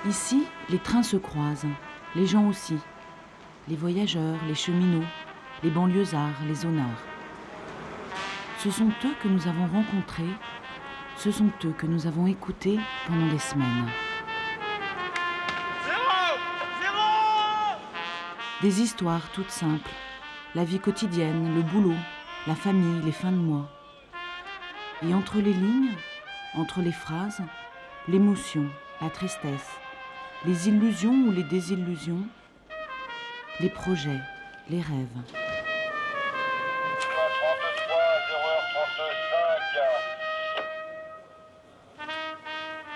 Ici, les trains se croisent, les gens aussi. Les voyageurs, les cheminots, les banlieusards, les zonards. Ce sont eux que nous avons rencontrés, ce sont eux que nous avons écoutés pendant des semaines. Des histoires toutes simples, la vie quotidienne, le boulot, la famille, les fins de mois. Et entre les lignes, entre les phrases, l'émotion, la tristesse, les illusions ou les désillusions, les projets, les rêves.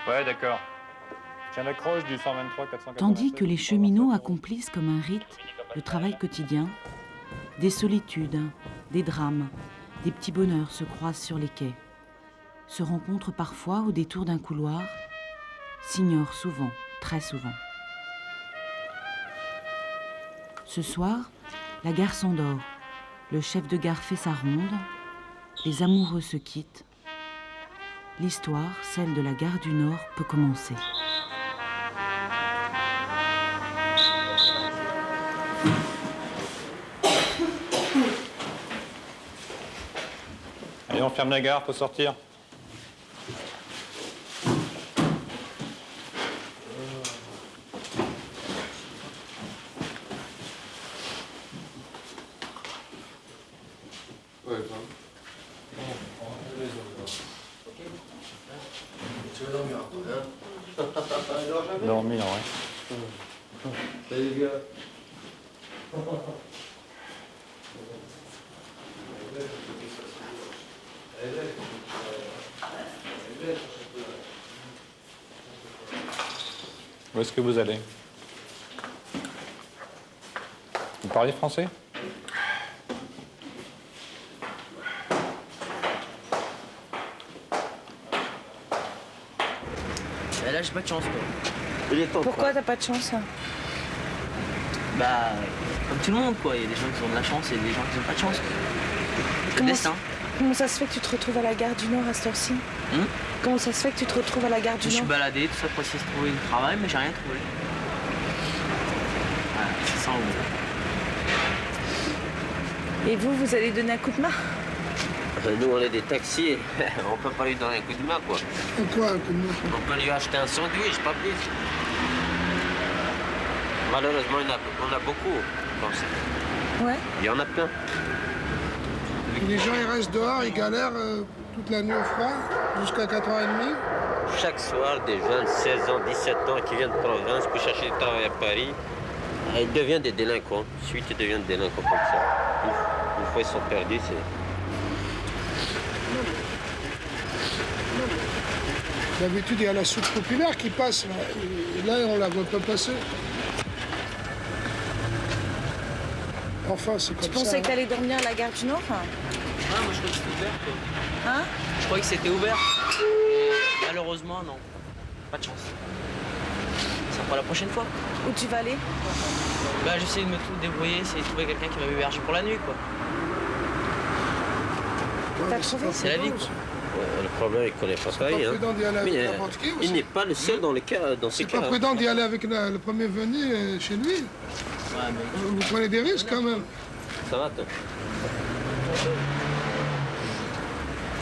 Ouais, d'accord. Tiens, accroche du 123 496. Tandis que les cheminots accomplissent comme un rite le travail quotidien, des solitudes, des drames, des petits bonheurs se croisent sur les quais, se rencontrent parfois au détour d'un couloir, s'ignorent souvent, très souvent. Ce soir, la gare s'endort, le chef de gare fait sa ronde, les amoureux se quittent. L'histoire, celle de la gare du Nord, peut commencer. Allez, on ferme la gare, faut sortir. Tu vas dormir un peu, hein? Dormir, ouais. Salut les gars. Où est-ce que vous allez? Vous parlez français? Là, j'ai pas de chance, quoi. Pourquoi t'as pas de chance? Bah, comme tout le monde, quoi. Il y a des gens qui ont de la chance et des gens qui n'ont pas de chance. C'est le destin. Comment ça se fait que tu te retrouves à la gare du Nord à cette heure-ci? Comment ça se fait que tu te retrouves à la gare du Je me suis Nord? baladé, tout ça, pour essayer de trouver du travail, mais j'ai rien trouvé. Voilà, c'est ça, en gros. Et vous allez donner un coup de main? Nous, on est des taxis, on peut pas lui donner un coup de main, quoi. Pourquoi un coup de main? On peut lui acheter un sandwich, pas plus. Malheureusement, on a beaucoup comme ça. Ouais. Il y en a plein. Et les gens, ils restent dehors, ils galèrent toute la nuit au froid, jusqu'à 4h30. Chaque soir, des jeunes, 16 ans, 17 ans, qui viennent de province pour chercher du travail à Paris, ils deviennent des délinquants. Ensuite, ils deviennent des délinquants comme ça. Une fois ils sont perdus, c'est... D'habitude, il y a la soupe populaire qui passe, là. Et là, on la voit pas passer. Enfin, c'est comme ça. Tu pensais que t'allais dormir à la gare du Nord? Ah, moi, je croyais que c'était ouvert, quoi. Hein? Je croyais que c'était ouvert. Et malheureusement, non. Pas de chance. Ça sera pas la prochaine fois. Où tu vas aller? Bah, j'essaie de me débrouiller, essayer de trouver quelqu'un qui va m'héberger pour la nuit, quoi. T'as trouvé? C'est la vie, quoi. Le problème, il ne connaît pas Paris. pas prudent d'y aller avec Mais, n'importe qui aussi. il n'est pas le seul dans, dans ces C'est pas cas. prudent d'y aller avec le premier venu chez lui. Ouais, mais... Vous prenez des risques quand même. Ça va, toi?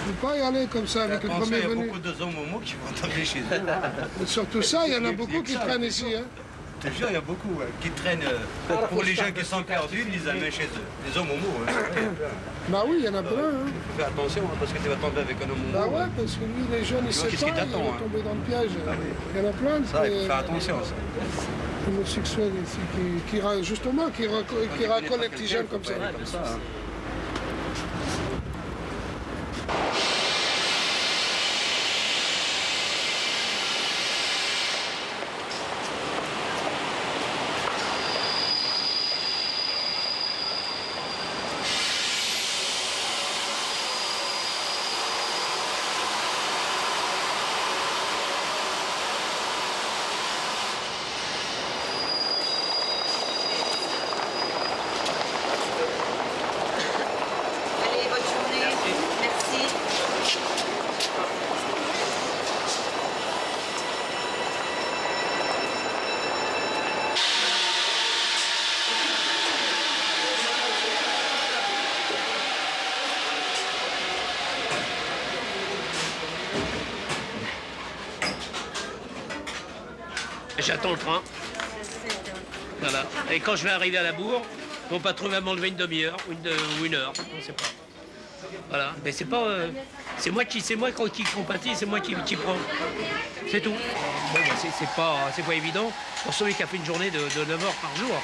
Il ne faut pas y aller comme ça avec le premier Il y a venu. beaucoup de hommes homo qui vont tomber chez eux. Et surtout ça, il y en a beaucoup qui traînent ici. Hein. Je te jure, il y a beaucoup qui traînent. Pour les gens qui sont perdus, ils les amènent chez eux. Les hommes homo. Hein. Bah oui, il y en a plein. Hein. Fais attention hein, parce que tu vas tomber avec un homme homo. Bah ouais, parce que lui, les jeunes, ils vois, qu'est-ce s'étendent, qui ils t'attend, vont hein. tomber dans le piège. Il y en a plein de Ça, il faut faire attention. Ça. homosexuels ici qui racolent les petits jeunes comme ça. Comme ça hein. J'attends le train. Voilà. Et quand je vais arriver à la bourre, mon patron va m'enlever une demi-heure ou une heure, on ne sait pas. Voilà. Mais c'est pas. C'est moi qui compatis, c'est moi qui prends. C'est tout. Bon, bah, c'est pas évident pour celui qui a fait une journée de 9 heures par jour.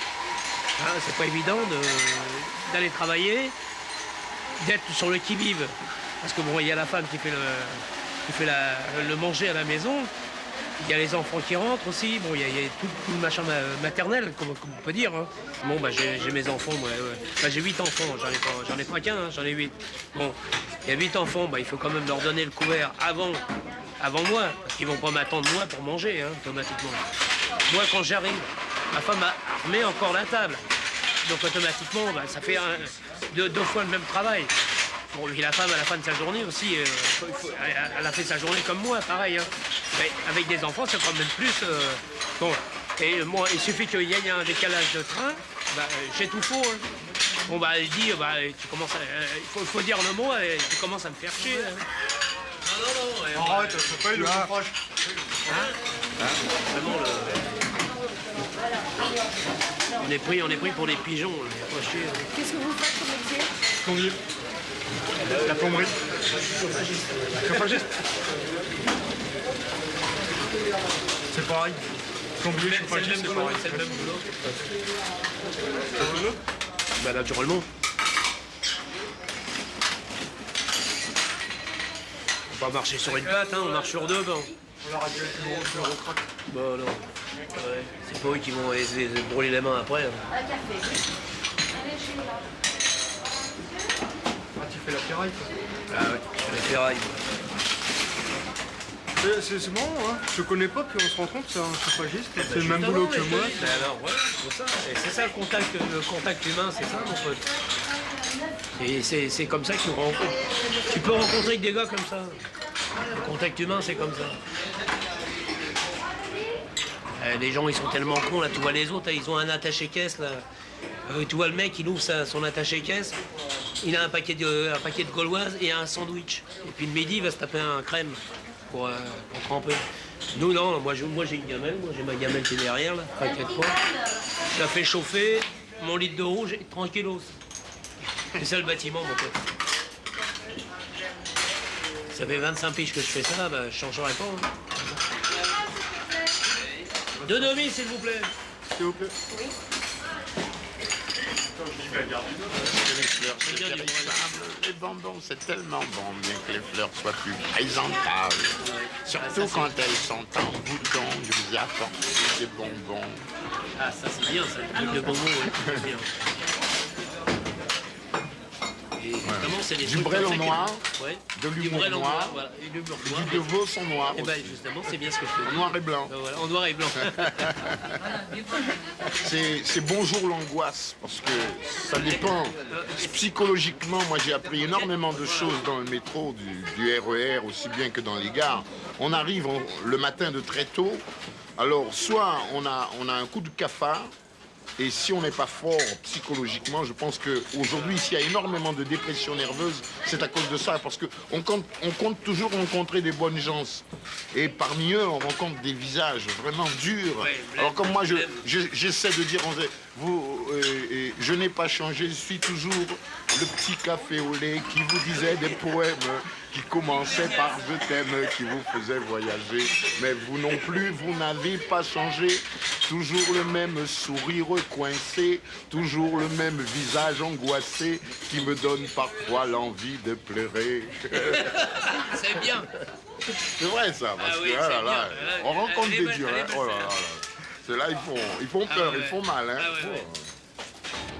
Hein, c'est pas évident d'aller travailler, d'être sur le qui-vive. Parce que bon, il y a la femme qui fait le manger à la maison. Il y a les enfants qui rentrent aussi. Bon, il y a tout le machin maternel, comme on peut dire. Hein. Bon, bah, j'ai mes enfants, moi. Bah, j'ai 8 enfants, j'en ai pas qu'un, hein, j'en ai 8. Bon, il y a 8 enfants, bah, il faut quand même leur donner le couvert avant moi, parce qu'ils vont pas m'attendre moi pour manger, hein, automatiquement. Moi, quand j'arrive, ma femme remet encore la table. Donc automatiquement, bah, ça fait deux fois le même travail. Bon, et la femme, à la fin de sa journée aussi, elle a fait sa journée comme moi, pareil. Hein. Mais avec des enfants, c'est quand même plus... Bon, et moi, il suffit qu'il y ait un décalage de train, bah, j'ai tout faux. Hein. Bon, bah, elle dit, bah, tu commences il faut dire le mot, et tu commences à me faire chier. Hein. Non. Arrête, c'est pas une reproche. Vraiment, on est pris pour des pigeons, là. Pas chier. Qu'est-ce que vous faites comme métier? Plombier. La plomberie. Chauffagiste. C'est pareil. Plombier, chauffagiste, c'est pareil. C'est le même boulot. Bah, naturellement. On va pas marcher sur une patte, hein, on marche sur deux. Bon. On aurait dû être plus gros crack. Bon, non. Ouais. C'est pas eux qui vont se brûler les mains après. Hein. Ah, tu fais la ferraille, quoi. Ah ouais, je fais les ferrailles. C'est bon, hein. Je connais pas, puis on se rend compte que c'est un chauffagiste. C'est le même boulot que moi. Ben alors, ouais, c'est ça. Et c'est ça le contact humain, c'est ça, mon pote. Et c'est comme ça que tu rencontres. Tu peux rencontrer que des gars comme ça. Le contact humain, c'est comme ça. Les gens, ils sont tellement cons, là. Tu vois les autres, là, ils ont un attaché-caisse, là. Tu vois le mec, il ouvre son attaché-caisse. Il a un paquet de gauloises et un sandwich. Et puis le midi, il va se taper un crème pour tremper. Nous, non, moi j'ai une gamelle, j'ai ma gamelle qui est derrière, là, t'inquiète pas. Je la fais chauffer, mon litre de rouge, tranquillos. C'est ça le bâtiment, mon pote. Ça fait 25 piges que je fais ça, bah, je changerai pas. Hein. 2 demi, s'il vous plaît. S'il vous plaît. Les fleurs, c'est véritable. Les bonbons, c'est tellement bon, bien que les fleurs soient plus présentables. Surtout quand elles sont en bouton, je vous apporte des bonbons. Ah, ça c'est bien, ça, le truc de bonbons, ouais, c'est bien. Et vraiment, c'est des Du trucs brel comme ça noir, ouais. de l'humour noir, voilà, et l'humour noir. du de veau son noir Et aussi. ben justement, c'est bien ce que je fais. En noir et blanc. Voilà, en noir et blanc. C'est bonjour l'angoisse, parce que ça dépend. Psychologiquement, moi j'ai appris énormément de choses dans le métro, du RER, aussi bien que dans les gares. On arrive le matin de très tôt, alors soit on a un coup de cafard, et si on n'est pas fort psychologiquement, je pense qu'aujourd'hui, s'il y a énormément de dépression nerveuse, c'est à cause de ça, parce qu'on compte toujours rencontrer des bonnes gens. Et parmi eux, on rencontre des visages vraiment durs. Ouais, alors comme moi, j'essaie de dire, je n'ai pas changé, je suis toujours le petit café au lait qui vous disait des poèmes, qui commençait par « je t'aime », qui vous faisait voyager. Mais vous non plus, vous n'avez pas changé. Toujours le même sourire coincé, toujours le même visage angoissé qui me donne parfois l'envie de pleurer. C'est bien. C'est vrai ça, parce oui, que c'est là, bien. on rencontre des durs. Elle est Hein. bonne, Oh là là là. Ceux-là, ils font peur, ouais. ils font mal. Hein. Ah ouais, ouais.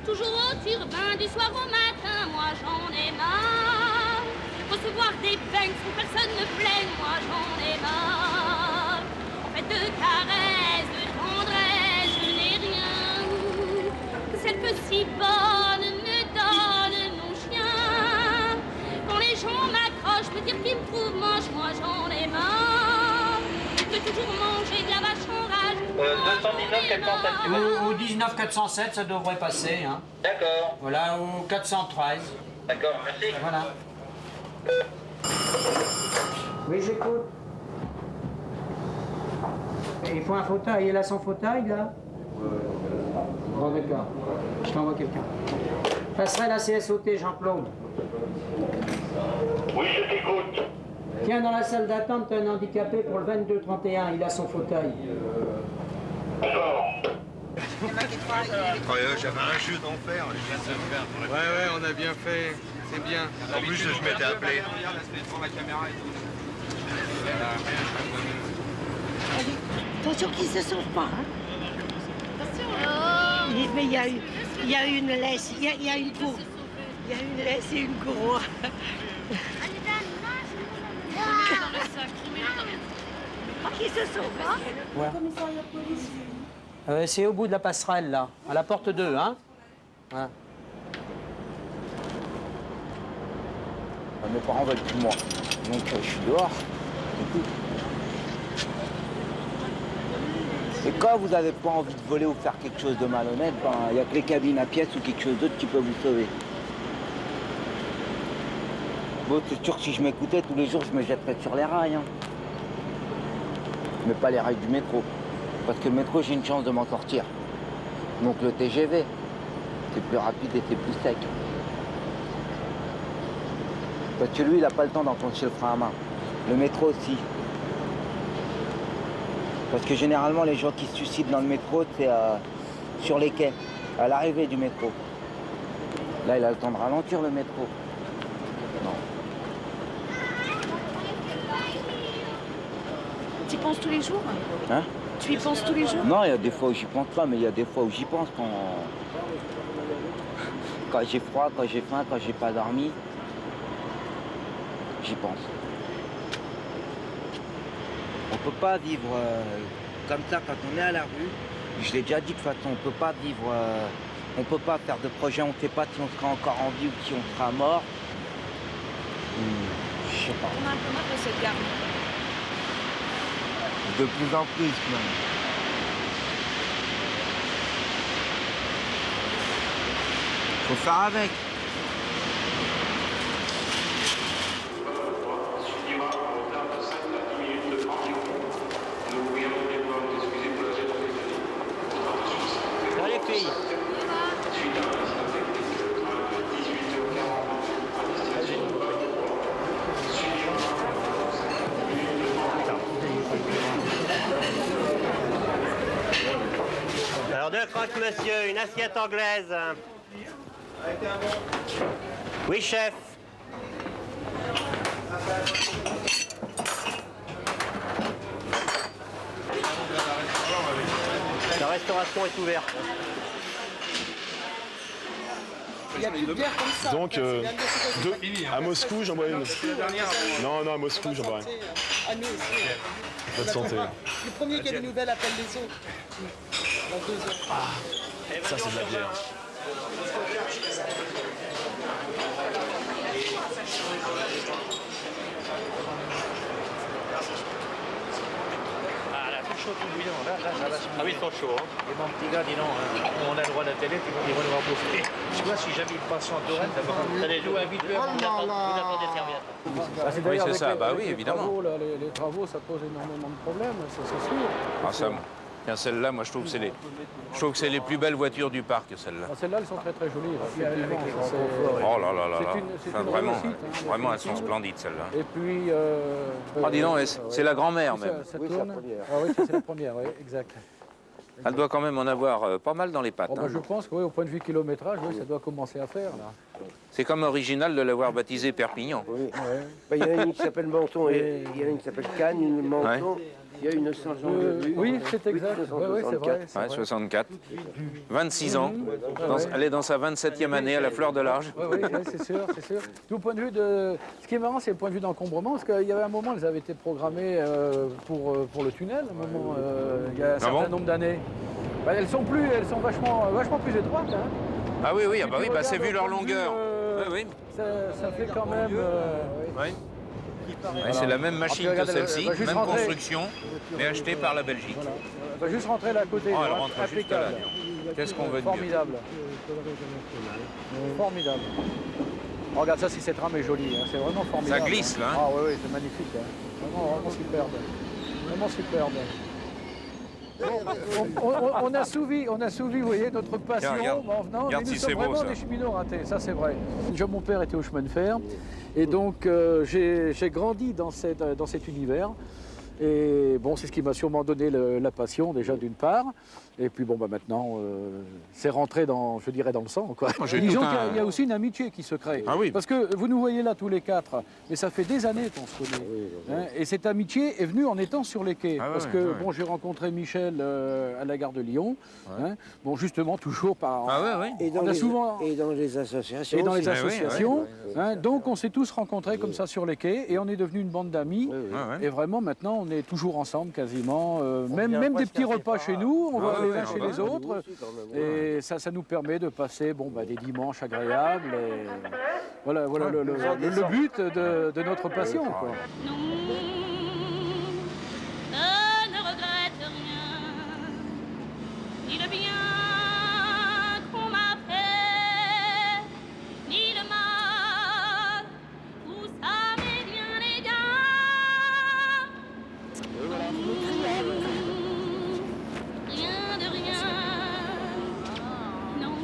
Toujours au turbin du soir au matin, moi j'en ai marre. Recevoir des beignes sans personne ne plaît, moi j'en ai marre. En fait de caresses, de tendresse, je n'ai rien. Que celle que si bonne me donne mon chien. Quand les gens m'accrochent, me dire qu'ils me trouvent moche, moi j'en ai marre. De toujours manger de la vache en rage. 219 407. Au 19 407, ça devrait passer. Hein. D'accord. Voilà, au 413. D'accord, merci. Voilà. Oui, j'écoute. Il faut un fauteuil. Il a son fauteuil, là? Bon, d'accord. Je t'envoie quelqu'un. Passerelle à CSOT, Jean-Claude. Oui, je t'écoute. Tiens, dans la salle d'attente, t'as un handicapé pour le 22-31. Il a son fauteuil. D'accord. J'avais un jeu d'enfer, je viens de le faire. Ouais, on a bien fait, c'est bien. En plus, je m'étais appelé. Attention qu'ils ne se sauvent pas. Hein. Mais il y a une laisse, il y a une cour. Il y a une laisse et une courroie. Qui se sauvent pas. Ouais. Le commissariat de police. C'est au bout de la passerelle, là. À la porte 2, hein? Ouais. Mes parents veulent plus de moi. Donc je suis dehors. Et quand vous n'avez pas envie de voler ou faire quelque chose de malhonnête, il n'y a que les cabines à pièces ou quelque chose d'autre qui peut vous sauver. Bon, c'est sûr que si je m'écoutais tous les jours, je me jetterais sur les rails. Hein. Mais pas les rails du métro. Parce que le métro, j'ai une chance de m'en sortir. Donc le TGV, c'est plus rapide et c'est plus sec. Parce que lui, il n'a pas le temps d'enclencher le frein à main. Le métro aussi. Parce que généralement, les gens qui se suicident dans le métro, c'est sur les quais, à l'arrivée du métro. Là, il a le temps de ralentir le métro. Non. Tu y penses tous les jours? Hein? Tu y penses tous les jours? Non, il y a des fois où j'y pense pas, mais il y a des fois où j'y pense quand j'ai froid, quand j'ai faim, quand j'ai pas dormi. J'y pense. On peut pas vivre comme ça quand on est à la rue. Je l'ai déjà dit de toute façon, on peut pas vivre, on peut pas faire de projet, on ne sait pas si on sera encore en vie ou si on sera mort. Je sais pas. On a un peu marre de cette gare. De plus en plus même. Faut faire avec. Alors deux croques, monsieur, une assiette anglaise. Oui, chef. La restauration est ouverte. Il y a plus de bière comme ça. Donc, à Moscou, j'en bois une. Non, à Moscou, j'en bois rien. À nous aussi. Pas de santé. Le premier qui a des nouvelles appelle les autres. Dans 2 heures. Ça, c'est de la bière. Ah, la plus chaud tout bouillant, là, ça va se Ah oui, ils sont chauds. Hein. Et mon petit gars, dis donc, on a le droit à la télé, ils vont devoir bouffer. Tu vois, si jamais ils passent en Touraine, ça va aller jouer habituellement. Vous attendez serviette. Oui, c'est ça, bah oui, évidemment. Les travaux, ça pose énormément de problèmes, ça c'est sûr. Ah, ça, tiens, celle-là, moi, je trouve que c'est les plus belles voitures du parc, celles-là. Ah, celles-là, elles sont très très jolies. Oh là là là là. C'est Enfin, une vraiment, réussite, hein, vraiment, elles sont splendides, celles-là. Et puis... Ah, dis donc, c'est la grand-mère, même. Ça tourne. Ah oui, c'est la première, oui, exact. Elle doit quand même en avoir pas mal dans les pattes. Oh, bah, je pense que oui, au point de vue kilométrage, oui, ça doit commencer à faire. Là. C'est comme original de l'avoir baptisé Perpignan. Oui. Ouais. Bah, il y en a une qui s'appelle Menton, et il y en a une qui s'appelle Cannes, une Menton. Ouais. Il y a une Saint-Jean-de-Luz. Oui, c'est exact. Oui, c'est vrai. Ouais, 64. 26 ans. Elle est dans sa 27e année, à la fleur de l'âge. Oui, c'est sûr, c'est sûr. Tout point de vue de... Ce qui est marrant, c'est le point de vue d'encombrement, parce qu'il y avait un moment, elles avaient été programmées pour le tunnel, un moment, il y a un certain nombre d'années. Bah, elles sont vachement plus étroites. Hein. Ah oui, oui, c'est vu leur longueur. Oui. Ça fait quand même... Oui. Ouais, c'est la même machine que celle-ci, même construction, mais achetée par la Belgique. Voilà. On va juste rentrer là à côté. Oh, elle rentre juste là. Qu'est-ce qu'on veut de mieux? Formidable. Formidable. Oh, regarde ça, si cette rame est jolie, hein. C'est vraiment formidable. Ça glisse là. Hein. Ah oui, c'est magnifique. Hein. Vraiment superbe. Vraiment superbe. On a souvi, vous voyez, notre passion en venant, mais nous sommes vraiment des cheminots ratés, ça c'est vrai. Mon père était au chemin de fer, et donc j'ai grandi dans cet univers. Et bon, c'est ce qui m'a sûrement donné la passion, déjà d'une part. Et puis bon, maintenant, c'est rentré dans le sang, quoi. Disons qu'il y a aussi une amitié qui se crée. Ah oui. Parce que vous nous voyez là tous les quatre, mais ça fait des années qu'on se connaît. Hein, et cette amitié est venue en étant sur les quais. Parce que bon, j'ai rencontré Michel à la gare de Lyon. Hein, bon, justement, toujours par... Et dans les associations. Et dans les associations. Hein, donc on s'est tous rencontrés comme ça sur les quais et on est devenus une bande d'amis. Et vraiment, maintenant, on est toujours ensemble quasiment. Même des petits repas chez nous, on va aller l'un chez les autres. Et ça nous permet de passer des dimanches agréables. Et voilà le but de notre passion, quoi. Ne regrette rien, ni le bien qu'on m'a fait, ni le mal, tout ça m'est bien égal. Rien de rien, non.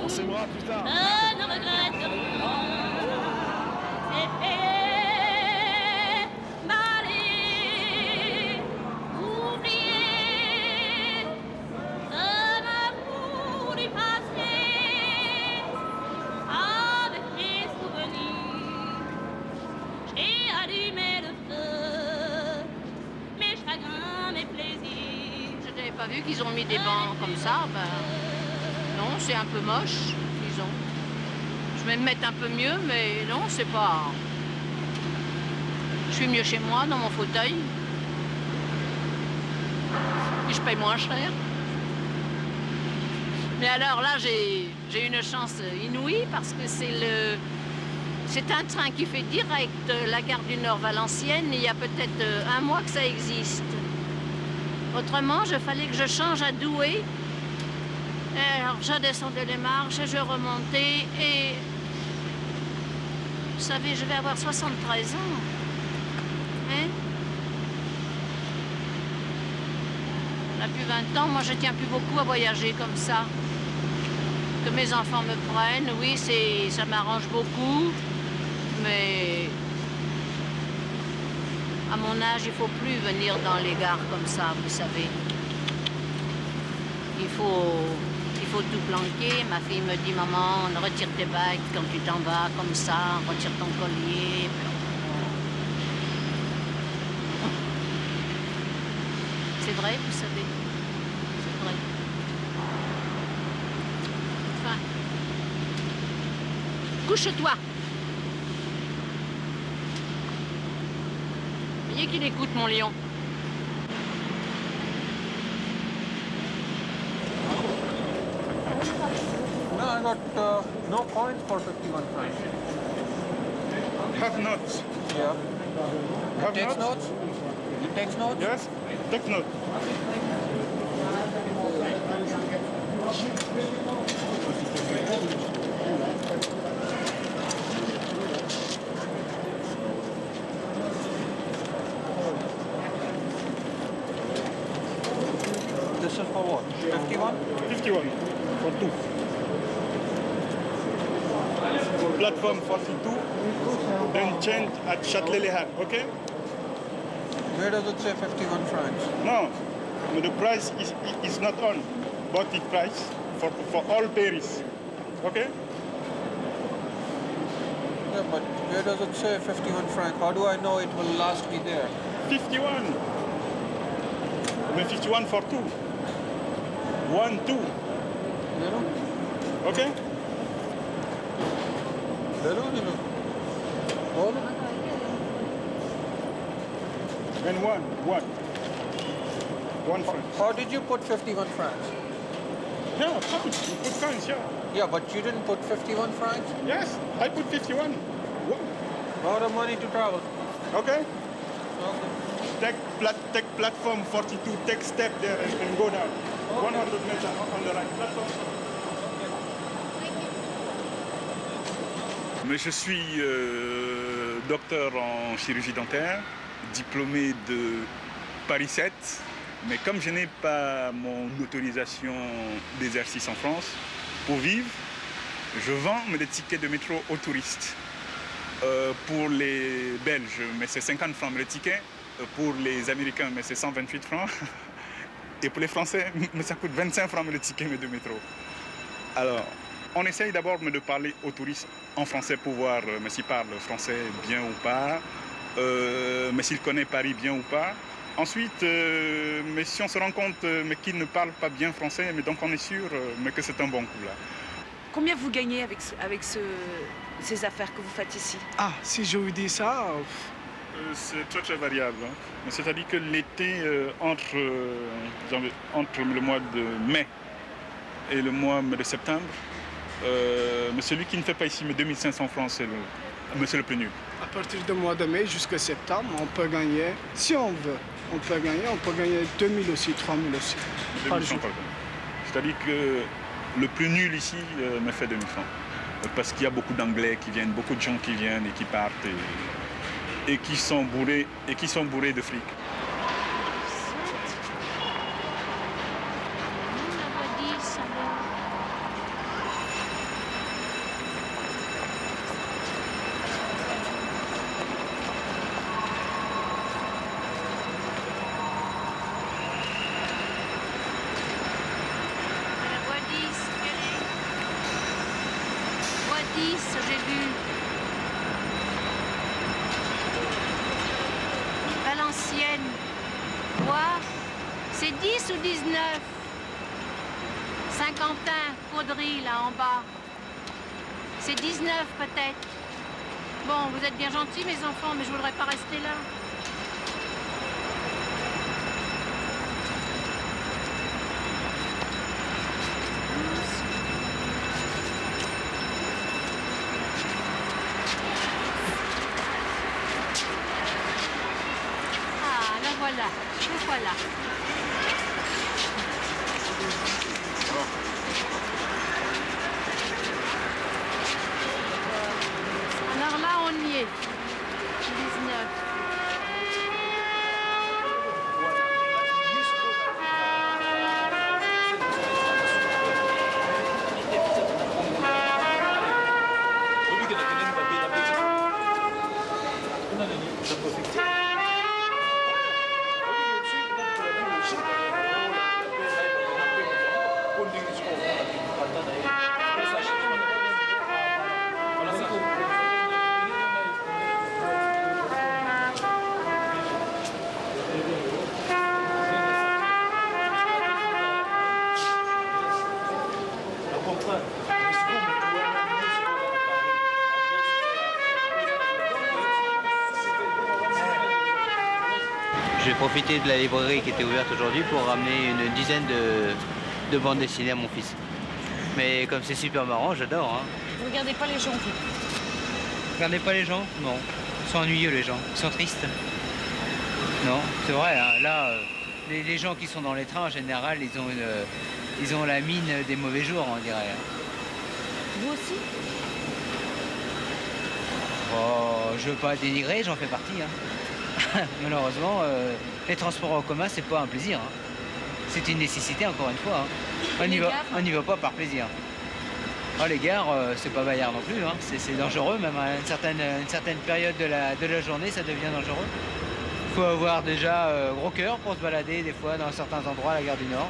On s'aimera plus tard. Ne regrette rien, c'est fait, m'aller, oublier, de me fout du passé, avec mes souvenirs, j'ai allumé le feu, mes chagrins, mes plaisirs. Je n'avais pas vu qu'ils ont mis des bancs comme ça, non, c'est un peu moche, disons. Je vais me mettre un peu mieux, mais non, c'est pas... Je suis mieux chez moi, dans mon fauteuil. Puis je paye moins cher. Mais alors là, j'ai une chance inouïe parce que c'est un train qui fait direct la gare du Nord Valenciennes. Il y a peut-être un mois que ça existe. Autrement, il fallait que je change à Douai. Et alors, je descendais les marches et je remontais et... Vous savez, je vais avoir 73 ans. Hein? On a plus 20 ans, moi je tiens plus beaucoup à voyager comme ça. Que mes enfants me prennent, oui, ça m'arrange beaucoup, mais à mon âge, il ne faut plus venir dans les gares comme ça, vous savez. Il faut tout planquer. Ma fille me dit, maman, retire tes bagues quand tu t'en vas, comme ça, retire ton collier. C'est vrai, vous savez. C'est vrai. Enfin. Couche-toi. Vous voyez qu'il écoute, mon lion. No, I got no points for 51 francs. Have notes. Yeah. Have Takes notes? He takes notes? Yes, take note. This is for what? 51? 51 for two. Platform 42, then change at Châtelet-Les Halles, okay? Where does it say 51 francs? No, the price is not on, but the price for all Paris, okay? Yeah, but where does it say 51 francs? How do I know it will last me there? 51. But 51 for two. 1, 2. Okay? And one. 1 franc. How did you put 51 francs? Yeah, put francs, yeah. Yeah, but you didn't put 51 francs? Yes, I put 51. A lot of money to travel. Okay? Take platform 42, take step there and go down. 100 meters on the right. Platform. Mais je suis docteur en chirurgie dentaire, diplômé de Paris 7 Mais comme je n'ai pas mon autorisation d'exercice en France, pour vivre, je vends mes tickets de métro aux touristes. Pour les Belges, mais c'est 50 francs le ticket. Pour les Américains, mais c'est 128 francs. Et pour les Français, mais ça coûte 25 francs le ticket de métro. Alors, on essaye d'abord de parler aux touristes en français pour voir s'ils parlent français bien ou pas, mais s'ils connaissent Paris bien ou pas. Ensuite, mais si on se rend compte qu'ils ne parlent pas bien français, mais donc on est sûr mais que c'est un bon coup là. Combien vous gagnez avec ces affaires que vous faites ici? Ah, si je vous dis ça... c'est très variable. Hein. C'est-à-dire que l'été, entre le mois de mai et le mois de septembre, mais celui qui ne fait pas ici, mais 2500 francs, c'est le plus nul. À partir du mois de mai jusqu'à septembre, on peut gagner, si on veut, on peut gagner 2000 aussi, 3000 aussi. 2000 francs par jour. C'est-à-dire que le plus nul ici me fait 2000 francs. Parce qu'il y a beaucoup d'Anglais qui viennent, beaucoup de gens qui viennent et qui partent et qui sont bourrés de fric. Valenciennes. Quoi? C'est 10 ou 19? Saint-Quentin, Caudry, là en bas. C'est 19 peut-être. Bon, vous êtes bien gentils mes enfants, mais je voudrais pas rester là. Voilà, le voilà. Alors là, on y est. 19. J'ai profité de la librairie qui était ouverte aujourd'hui pour ramener une dizaine de bandes dessinées à mon fils. Mais comme c'est super marrant, j'adore. Hein. Vous regardez pas les gens, vous? Regardez pas les gens? Non. Ils sont ennuyeux les gens. Ils sont tristes. Non, c'est vrai. Hein. Là, les gens qui sont dans les trains, en général, ils ont la mine des mauvais jours, on dirait. Vous aussi? Oh, je veux pas dénigrer, j'en fais partie. Hein. Malheureusement, les transports en commun, c'est pas un plaisir. Hein. C'est une nécessité, encore une fois. Hein. On n'y va pas par plaisir. Oh, les gares, c'est pas Bayard non plus. Hein. C'est dangereux, même à une certaine période de la journée, ça devient dangereux. Il faut avoir déjà gros cœur pour se balader des fois dans certains endroits à la gare du Nord.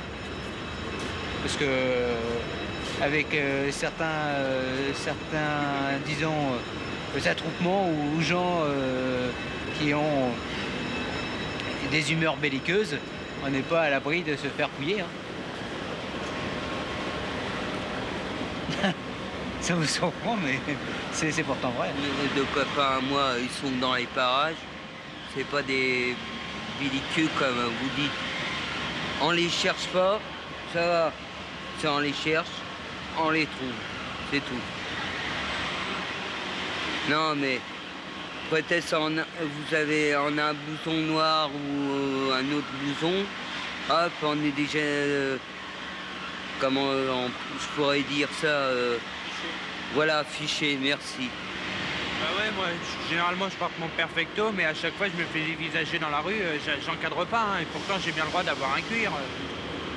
Parce que avec certains disons, attroupements ou gens qui ont des humeurs belliqueuses, on n'est pas à l'abri de se faire fouiller. Hein. Ça vous surprend, mais c'est pourtant vrai. Les deux copains à moi, ils sont dans les parages. C'est pas des belliqueux comme vous dites. On les cherche pas, ça va. Ça, on les cherche, on les trouve. C'est tout. Non, mais peut-être vous avez on a un blouson noir ou un autre blouson, hop, on est déjà, comment je pourrais dire ça, voilà, fiché, merci. Bah ouais, moi, généralement, je porte mon perfecto, mais à chaque fois, je me fais dévisager dans la rue, j'encadre pas, hein, et pourtant, j'ai bien le droit d'avoir un cuir.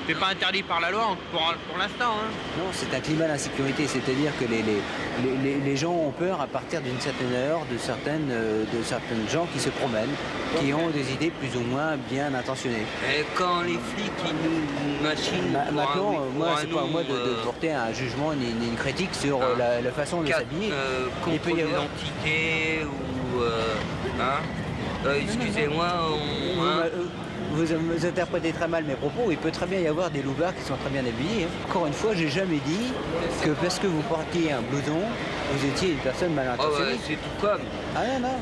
C'est pas interdit par la loi pour l'instant. Hein. Non, c'est un climat d'insécurité, c'est-à-dire que les gens ont peur à partir d'une certaine heure de certaines gens qui se promènent, qui ont des idées plus ou moins bien intentionnées. Et quand les flics ils nous machinent... Maintenant, moi, c'est pas à moi de porter un jugement ni une critique sur la façon de s'habiller. Contre l'identité ou... excusez-moi, Vous interprétez très mal mes propos. Il peut très bien y avoir des loupards qui sont très bien habillés. Encore une fois, j'ai jamais dit que parce que vous portiez un blouson, vous étiez une personne mal intentionnée. c'est tout comme. Ah non.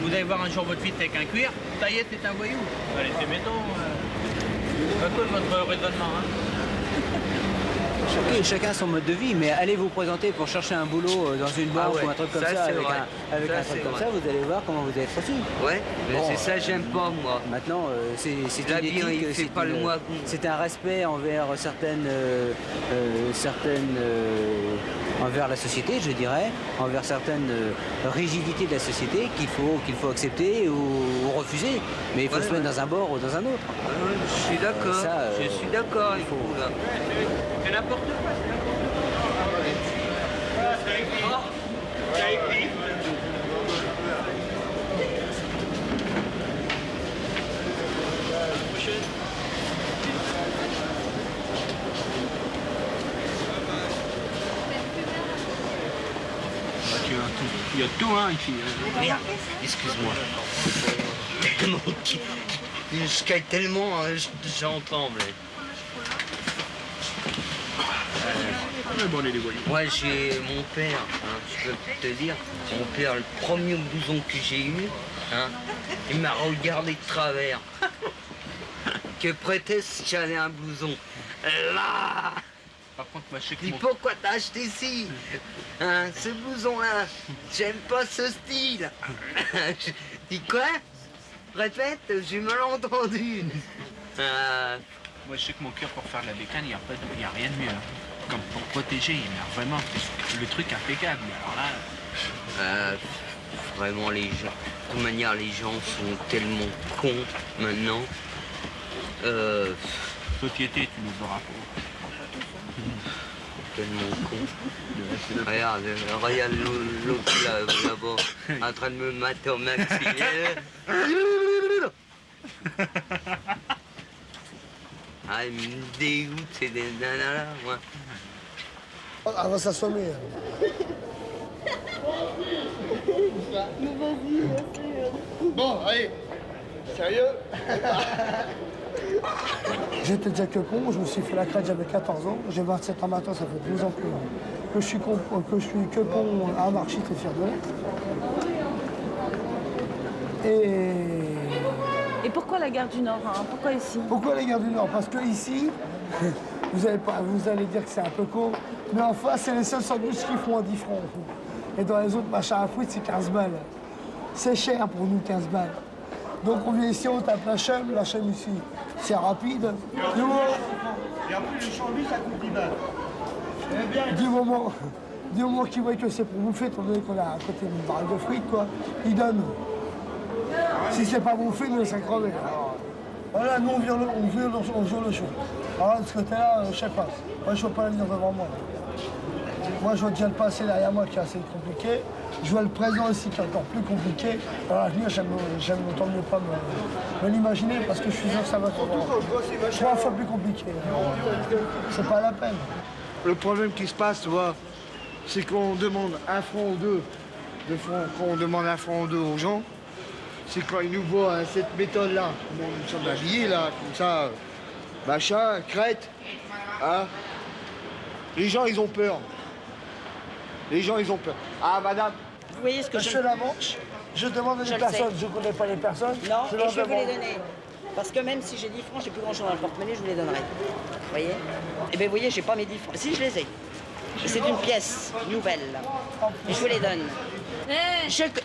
Vous allez voir un jour votre fille avec un cuir, ça y est, c'est un voyou. Allez, c'est mettons. Un peu votre raisonnement. Hein. Chacun son mode de vie, mais allez vous présenter pour chercher un boulot dans une banque ou un truc comme ça, avec un truc comme ça, vous allez voir comment vous êtes reçu. Ouais, mais c'est ça j'aime pas moi. Maintenant, c'est une éthique, c'est un respect envers envers la société, je dirais, envers certaines rigidités de la société qu'il faut accepter ou refuser. Mais il faut se mettre dans un bord ou dans un autre. Je suis d'accord, je suis d'accord avec vous là. C'est n'importe quoi. Il y a tout, hein, ici. Merde, excuse-moi. Je caille tellement, j'en tremble. Moi, j'ai mon père, je peux te dire, mon père, le premier blouson que j'ai eu, il m'a regardé de travers. Que prétexte j'avais un blouson. Là. Par contre, moi, je sais que dis pourquoi t'as acheté ci, ce blouson-là. J'aime pas ce style. Je dis quoi? Répète, j'ai mal entendu. Moi, je sais que mon cœur pour faire de la bécane, il n'y a rien de mieux. Hein. Comme pour protéger, il a vraiment le truc impeccable. Alors là... vraiment, les gens... De toute manière, les gens sont tellement cons maintenant. Société, tu nous verras pas. Tellement con. Regarde l'autre là-bas, en train de me mater au maxillaire. Il me dégoûte, c'est des nanas là, moi. Elle va s'assommer. Bon, allez, sérieux? J'étais déjà que con, je me suis fait la crête, j'avais 14 ans. J'ai 27 ans maintenant, ça fait 12 ans que je suis que con, anarchiste et fier de l'être. Et pourquoi la gare du Nord, hein? Pourquoi ici? Pourquoi la gare du Nord? Parce que ici, vous allez dire que c'est un peu court, mais en face, c'est les seuls sandwichs qui font à 10 francs. Et dans les autres machins à foutre, c'est 15 balles. C'est cher pour nous, 15 balles. Donc on vient ici, on tape la chaîne ici, c'est rapide. Du moment qu'ils voient que c'est pour bouffer, étant donné qu'on a à côté une barre de frites, quoi, ils donnent. Si c'est pas bouffé, nous, c'est crevé. Voilà, nous, on joue le show. Alors de ce côté-là, je sais pas. Moi, je ne veux pas l'avenir devant moi. Moi, je vois déjà le passé derrière moi qui est assez compliqué. Je vois le présent ici qui est encore plus compliqué. Alors l'avenir, j'aime autant mieux pas me l'imaginer parce que je suis sûr que ça va être 3 fois plus compliqué. C'est pas la peine. Le problème qui se passe, tu vois, c'est qu'on demande 1 franc ou 2 quand on demande 1 franc ou 2 aux gens, c'est quand ils nous voient cette méthode-là, comment nous sommes habillés là, comme ça, machin, crête, hein. Les gens, ils ont peur. Les gens, ils ont peur. Ah, madame, vous voyez ce que je fais la manche, je demande à des personnes, je ne connais pas les personnes. Non, et je vais vous les donner. Parce que même si j'ai 10 francs, j'ai plus grand chose dans le porte-monnaie, je vous les donnerai. Vous voyez? Et bien, vous voyez, j'ai pas mes 10 francs. Si, je les ai. C'est une pièce nouvelle. Je vous les donne.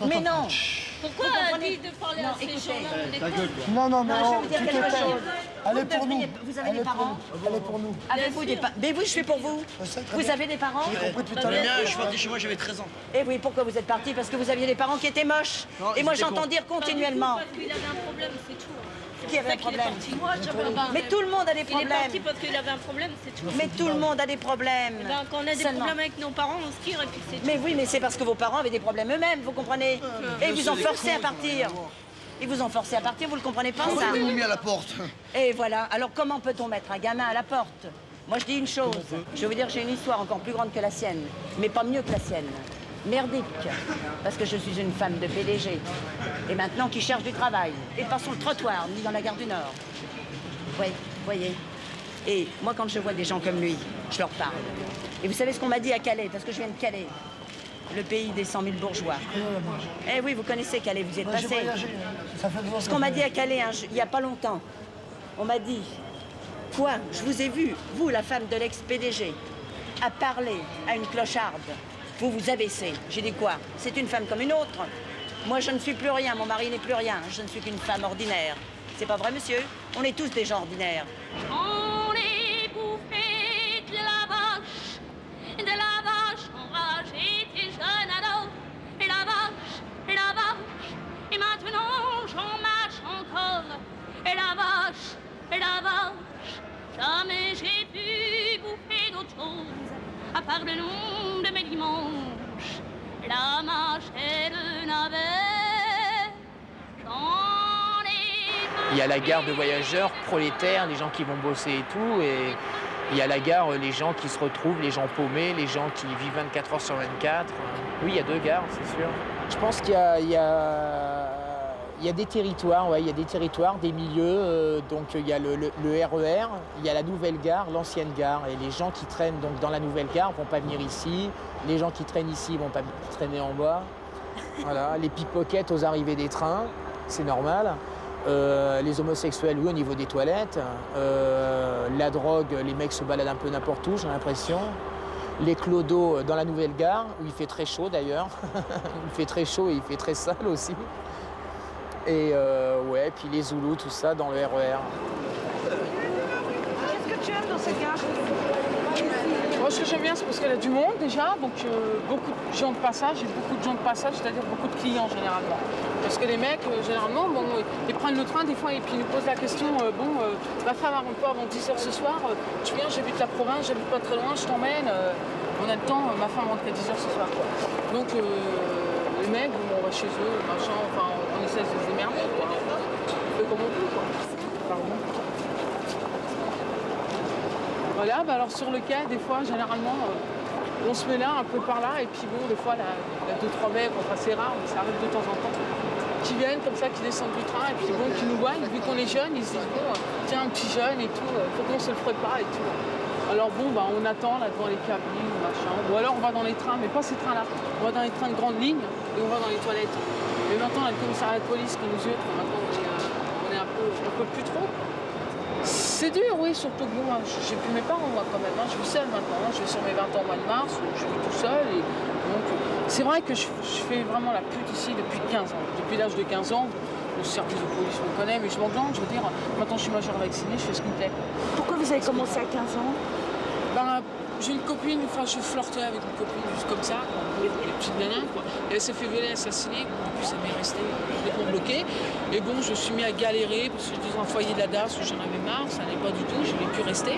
Mais non. Pourquoi elle dit de parler à ces gens-là? Non, je vais vous dire quelque chose. Elle est pour nous. Vous avez des parents? Elle est pour nous. Avez-vous des parents? Mais oui, je suis pour vous. Vous avez des parents? Je suis parti chez moi, j'avais 13 ans. Et oui, pourquoi vous êtes parti? Parce que vous aviez des parents qui étaient moches. Et moi, j'entends dire continuellement. Parce qu'il avait un problème, c'est tout. Qui avait un problème? Moi, j'avais un problème. Mais tout le monde a des problèmes. Il est parti parce qu'il avait un problème, c'est tout. Mais tout le monde a des problèmes. Eh ben, quand on a des problèmes avec nos parents, on se tire et puis c'est tout. Mais oui, mais c'est parce que vos parents avaient des problèmes eux-mêmes, vous comprenez? Et ils vous ont forcé à partir. Ils vous ont forcé à partir, vous le comprenez pas, ça? Ils m'ont mis à la porte. Et voilà. Alors comment peut-on mettre un gamin à la porte? Moi, je dis une chose. Je vais vous dire, j'ai une histoire encore plus grande que la sienne, mais pas mieux que la sienne. Merdique, parce que je suis une femme de PDG, et maintenant qui cherche du travail, et pas sur le trottoir, ni dans la gare du Nord. Oui, voyez. Et moi, quand je vois des gens comme lui, je leur parle. Et vous savez ce qu'on m'a dit à Calais, parce que je viens de Calais, le pays des 100 000 bourgeois. Eh oui, vous connaissez Calais, vous y êtes passé. Ce qu'on m'a dit à Calais, il n'y a pas longtemps, on m'a dit, quoi, je vous ai vu, vous, la femme de l'ex-PDG, à parler à une clocharde. Vous vous abaissez. J'ai dit quoi? C'est une femme comme une autre. Moi, je ne suis plus rien, mon mari n'est plus rien. Je ne suis qu'une femme ordinaire. C'est pas vrai, monsieur? On est tous des gens ordinaires. On est bouffé de la vache enragée, tes jeunes ados. La vache, et maintenant j'en mâche encore. Et la vache, jamais j'ai pu bouffer d'autre chose, à part le nom de mes dimanches, la mâche et le navet, j'en ai... Il y a la gare de voyageurs prolétaires, les gens qui vont bosser et tout, et il y a la gare, les gens qui se retrouvent, les gens paumés, les gens qui vivent 24 heures sur 24. Oui, il y a deux gares, c'est sûr. Je pense qu'il y a des territoires, ouais, il y a des territoires, des milieux, donc il y a le RER, il y a la nouvelle gare, l'ancienne gare, et les gens qui traînent donc dans la nouvelle gare vont pas venir ici, les gens qui traînent ici vont pas traîner en bas. Voilà, les pickpockets aux arrivées des trains, c'est normal. Les homosexuels, oui, au niveau des toilettes. La drogue, les mecs se baladent un peu n'importe où, j'ai l'impression. Les clodos dans la nouvelle gare, où il fait très chaud d'ailleurs. Il fait très chaud et il fait très sale aussi. Et ouais, puis les Zoulous, tout ça dans le RER. Qu'est-ce que tu aimes dans cette gare? Moi, ce que j'aime bien, c'est parce qu'elle a du monde déjà, donc beaucoup de gens de passage, et beaucoup de gens de passage, c'est-à-dire beaucoup de clients généralement. Parce que les mecs, généralement, bon, ils prennent le train des fois et puis ils nous posent la question, ma femme rentre pas avant 10h ce soir, tu viens, j'habite la province, j'habite pas très loin, je t'emmène, on a le temps, ma femme rentre à 10h ce soir. Quoi. Donc les mecs, on va chez eux, machin, enfin, on essaie de se démerder, quoi. On fait comme on peut, quoi. Pardon. Voilà, bah alors sur le quai, des fois, généralement, on se met là, un peu par là, et puis bon, des fois, il y a 2-3 mecs, enfin, c'est rare, mais ça arrive de temps en temps, qui viennent comme ça, qui descendent du train, et puis bon, qui nous voient, vu qu'on est jeunes, ils se disent, bon, tiens, un petit jeune et tout, faut qu'on se le ferait pas et tout. Alors bon, bah, on attend là devant les cabines, machin, ou alors on va dans les trains, mais pas ces trains-là, on va dans les trains de grande ligne, et on va dans les toilettes. Mais maintenant, on a le commissariat de police qui nous jette, maintenant, on est un peu plus trop. C'est dur, oui, surtout que bon, j'ai plus mes parents, moi, quand même. Hein. Je vis seule maintenant. Je vais sur mes 20 ans au mois de mars, je vis tout seul. Et donc, c'est vrai que je fais vraiment la pute ici depuis 15 ans. Depuis l'âge de 15 ans, le service de police, on connaît, mais je m'englange, je veux dire, maintenant je suis majeure vaccinée, je fais ce qu'il me plaît. Pourquoi vous avez commencé à 15 ans? Ben, j'ai une copine, enfin, je flirtais avec une copine juste comme ça, les petites nanas, quoi. Et elle s'est fait violer, assassiner, en plus ça m'est resté complètement bloqué. Et bon, je me suis mis à galérer parce que j'étais dans un foyer de la DAS où j'en avais marre, ça n'allait pas du tout, je n'ai pu rester.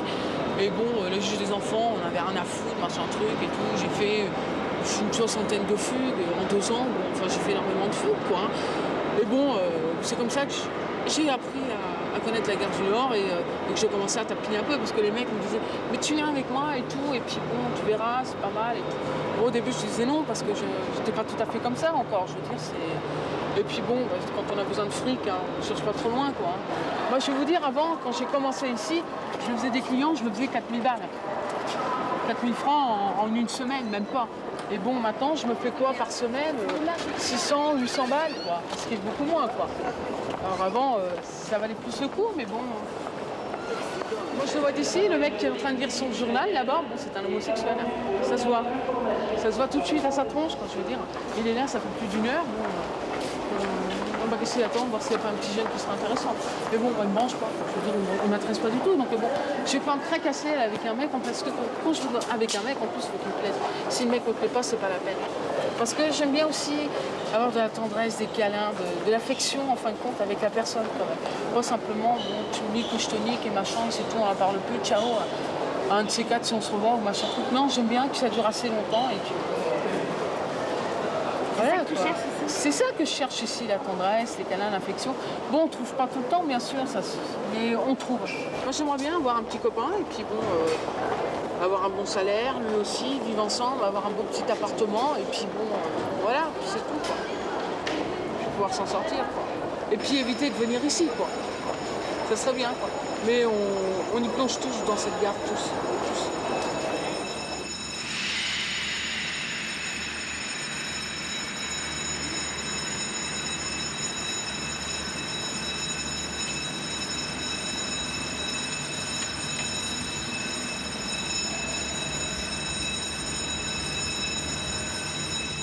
Et bon, le juge des enfants, on avait rien à foutre, machin truc et tout. J'ai fait une 60aine de fugues en 2 ans, bon, enfin j'ai fait énormément de fugues, quoi. Et bon, c'est comme ça que j'ai appris à connaître la gare du Nord et que j'ai commencé à tapiner un peu parce que les mecs me disaient mais tu viens avec moi et tout et puis bon tu verras c'est pas mal et tout. Bon, au début je disais non parce que j'étais pas tout à fait comme ça encore, je veux dire c'est... Et puis bon, quand on a besoin de fric, hein, on cherche pas trop loin quoi. Moi je vais vous dire avant, quand j'ai commencé ici, je me faisais des clients, je me faisais 4000 balles. 4000 francs en une semaine, même pas. Et bon, maintenant, je me fais quoi par semaine 600, 800 balles, quoi. Ce qui est beaucoup moins, quoi. Alors avant, ça valait plus le coup, mais bon. Moi, je le vois d'ici, le mec qui est en train de lire son journal, là-bas, bon, c'est un homosexuel. Ça se voit. Ça se voit tout de suite à sa tronche, quoi, je veux dire. Il est là, ça fait plus d'1 heure. Bon, bah, qu'est-ce aussi attendre, voir s'il n'y a pas un petit jeune qui serait intéressant. Mais bon, il ne mange pas. Je veux dire, il ne m'intéresse pas du tout. Donc bon, je vais pas me tracasser avec un mec, parce que quand je veux avec un mec, en plus, il faut qu'il me plaise. Si le mec ne me plaît pas, c'est pas la peine. Parce que j'aime bien aussi avoir de la tendresse, des câlins, de l'affection, en fin de compte, avec la personne. Pas simplement, bon, tu me niques ou je te nique et machin, c'est tout, on n'en parle plus, ciao. Un de ces quatre, si on se revoit ou machin truc. Non, j'aime bien que ça dure assez longtemps et que... Voilà, c'est ça que je cherche ici, la tendresse, les câlins, l'affection. Bon, on ne trouve pas tout le temps, bien sûr, mais on trouve. Moi, j'aimerais bien avoir un petit copain et puis bon, avoir un bon salaire, lui aussi, vivre ensemble, avoir un beau petit appartement et puis bon, voilà, c'est tout, quoi. Puis pouvoir s'en sortir, quoi. Et puis éviter de venir ici, quoi. Ça serait bien, quoi. Mais on y plonge tous dans cette gare, tous.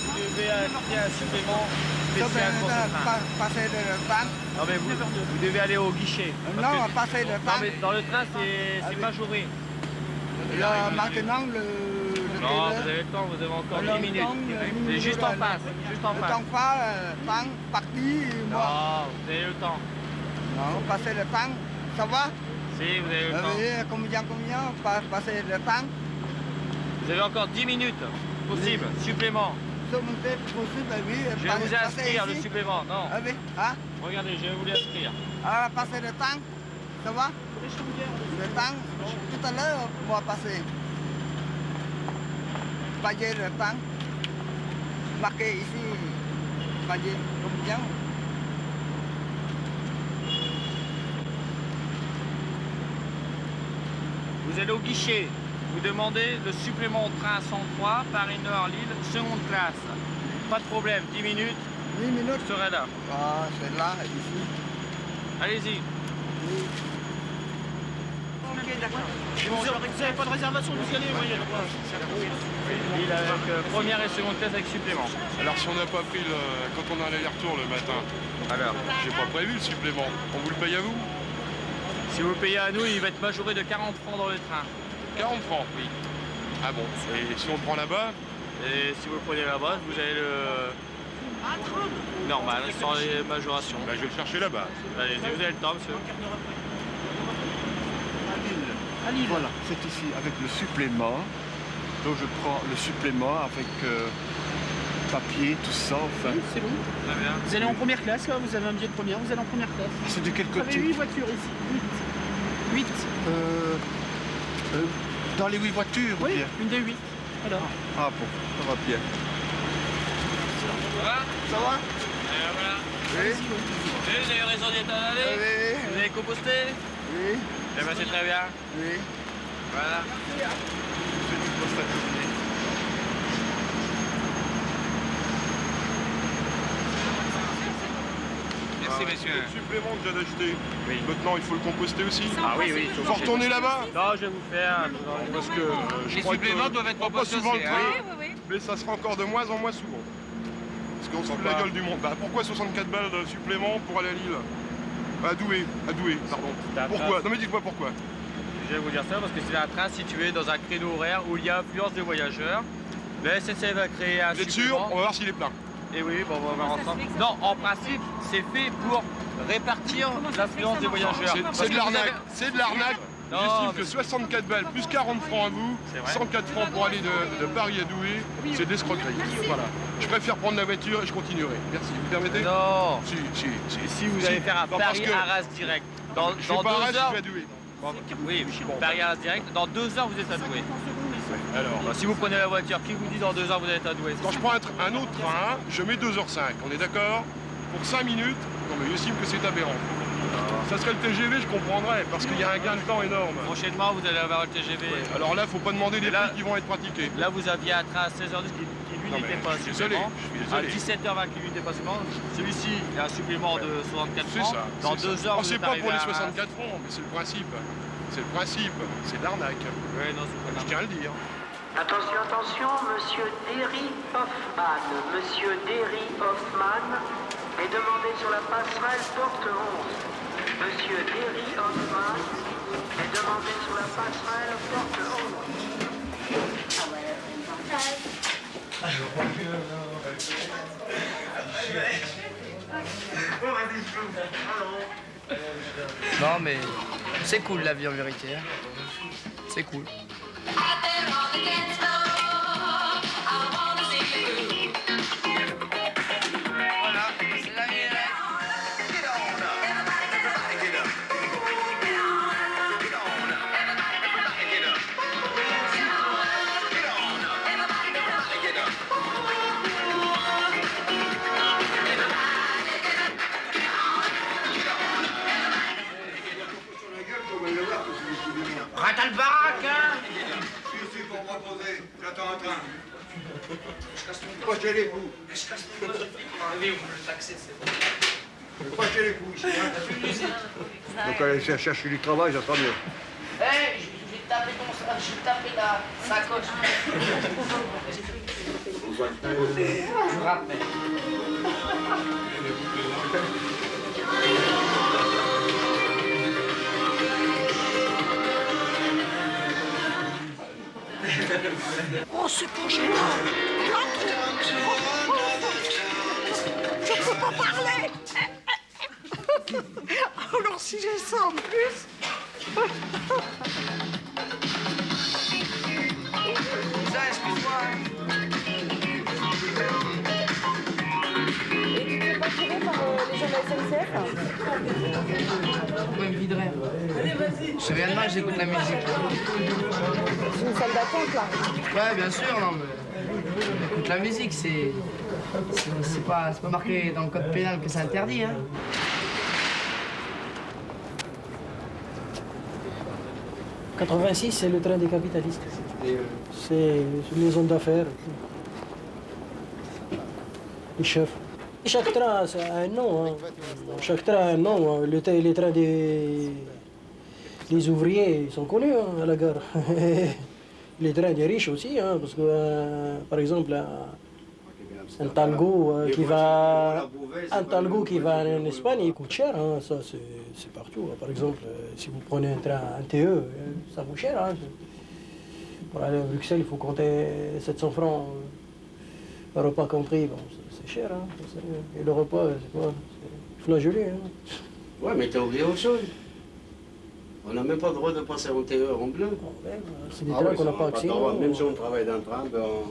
Vous devez acheter un supplément spécial pour ce train. Passer le train. Non mais vous devez aller au guichet. Non, passer le train. Non mais dans le train c'est majoré. Là, maintenant le non, vous avez le temps, vous avez encore 10 minutes. C'est juste en face. Juste en face. Le temps pas, train, parti, moi. Non, vous avez le temps. Non, passer le train, ça va? Si, vous avez le temps. Combien, passer le train? Vous avez encore 10 minutes, possible, supplément. Possible, oui. Je vais vous inscrire le supplément, non. Ah oui, hein? Regardez, je vais vous l'inscrire. Ah, passer le train, ça va? Le train, tout à l'heure, on va passer. Payer le train. Marqué ici, payer combien? Vous allez au guichet, vous demandez le supplément au train 103, Paris-Nord-Lille, seconde classe. Pas de problème, 10 minutes. 10 minutes? Je serai là. Ah, c'est là, ici. Allez-y. Oui. Ok, d'accord. Vous n'avez pas de réservation, vous y allez, voyez. Lille avec première et seconde classe avec supplément. Alors si on n'a pas pris quand on a l'aller-retour le matin, alors j'ai pas prévu le supplément. On vous le paye à vous? Si vous le payez à nous, il va être majoré de 40 francs dans le train. 40 francs? Oui. Ah bon, et si on le prend là-bas? Et si vous le prenez là-bas, vous avez le... normal, sans les majorations. Bah, je vais le chercher là-bas. Allez-y, vous avez le temps, monsieur. Voilà, c'est ici avec le supplément. Donc je prends le supplément avec papier, tout ça, enfin. Oui, c'est bon. Très bien. Vous allez en première classe, là, vous avez un billet de première, vous allez en première classe. C'est de quel côté? Vous avez 8 voitures ici. 8. Dans les 8 voitures? Oui, bien. une des 8. Alors. Ah bon, ça va bien. Ça va? Ça va? Et voilà. Oui. Vous avez raison d'y être allé? Oui. Vous avez composté? Oui. Eh ben c'est très bien. Oui. Voilà. Merci messieurs. Le supplément que j'ai acheté. Oui. Maintenant il faut le composter aussi. Ah oui, oui. Il faut retourner là-bas. Non, je vais vous faire. Parce que je les crois suppléments que doivent être on prend pas compostés souvent le aussi, train, hein. mais ça sera encore de moins en moins souvent. Parce qu'on se fout de la gueule du monde. Bah, pourquoi 64 balles de supplément pour aller à Lille? À Douai, pardon. Pourquoi? Non mais dites-moi pourquoi. Je vais vous dire ça parce que c'est un train situé dans un créneau horaire où il y a affluence de voyageurs. La SNCF va créer un Vous êtes supplément. sûr? On va voir s'il est plein. Et oui, bon, on va voir ensemble. Non, en principe, c'est fait pour répartir l'affluence des voyageurs. C'est de l'arnaque. C'est de l'arnaque. Non, J'estime que 64 balles plus 40 francs à vous, 104 francs pour aller de Paris à Douai, c'est de l'escroquerie. Voilà. Je préfère prendre la voiture et je continuerai. Merci. Vous permettez? Non. Si. Et si vous allez faire un Paris-Arras direct, dans 2 heures... je vais à Douai. Oui, Paris-Arras direct, dans 2 heures vous êtes à Douai. Alors, si vous prenez la voiture, qui vous dit dans 2 heures vous êtes à Douai? Quand je prends un autre train, je mets 2h05. On est d'accord? Pour 5 minutes, non mais j'estime que c'est aberrant. Ça serait le TGV, je comprendrais, parce qu'il y a un gain de temps énorme. Prochainement, vous allez avoir le TGV. Ouais. Alors là, il ne faut pas demander des prix qui vont être pratiqués. Là, vous aviez un train à 16h10 qui lui n'était pas supplément. À 17h20 qui lui n'était pas supplément. Celui-ci, il y a un supplément de 64 francs. C'est ça. Dans 2 heures, vous c'est êtes pas arrivé pour les à... 64 francs, mais c'est le principe. C'est le principe. C'est de l'arnaque. Oui, non, c'est pas je tiens à le dire. Attention, attention, monsieur Derry Hoffman. Monsieur Derry Hoffman est demandé sur la passerelle porte 11. Monsieur Derry Hoffman est demandé sur la passerelle porte 11. Non mais c'est cool la vie en vérité. Hein. C'est cool. Voilà, c'est la vie. Rate à le baraque, hein. Si, pour me reposer, j'attends un train. Crochez les coups. Arrivé, on peut le taxer, c'est bon. Crochez les coups ici, hein. Donc allez chercher du travail, ça sera mieux. Hey, je vais taper la sacoche. Je rappelle. Oh, c'est pas gênant. Je peux pas parler. Alors si j'ai ça en plus. Ça, excuse-moi. Et tu te fais pas tirer par les gens de la SNCF? Moi, il me viderait. Je fais rien de mal, j'écoute la musique. C'est une salle d'attente là. Ouais, bien sûr, non, mais écoute la musique, c'est pas marqué dans le code pénal que c'est interdit, hein. « 86, c'est le train des capitalistes. C'est une maison d'affaires. Les chefs. Chaque train a un nom. Hein. Chaque train a un nom. Les trains des ouvriers, ils sont connus hein, à la gare. Les trains des riches aussi, hein, parce que, par exemple, un talgo qui va en Espagne, il coûte cher. Hein, ça, c'est partout. Par exemple, si vous prenez un train, un TE, ça coûte cher. Hein. Pour aller à Bruxelles, il faut compter 700 francs. Le repas compris, bon, c'est cher. Hein, et le repas, c'est quoi? C'est flageolé. Hein. Ouais, mais t'as oublié autre chose. On n'a même pas le droit de passer en TE en bleu. C'est des trains qu'on n'a pas accès. Même si on travaille dans le train,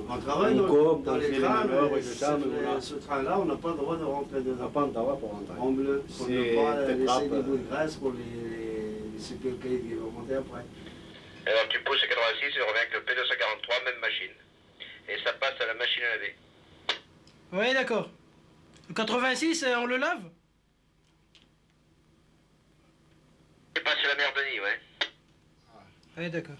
on travaille dans les trains, mais ce train-là, on n'a pas le droit de rentrer dedans. On n'a pas le droit pour rentrer. En bleu, pour ne pas laisser des bouts de graisse pour les CPK qui vont monter après. Alors tu pousses à 86 et revient avec le P243, même machine. Et ça passe à la machine à laver. Oui, d'accord. Le 86, on le lave? C'est passé la mer Denis, ouais. Oui, d'accord.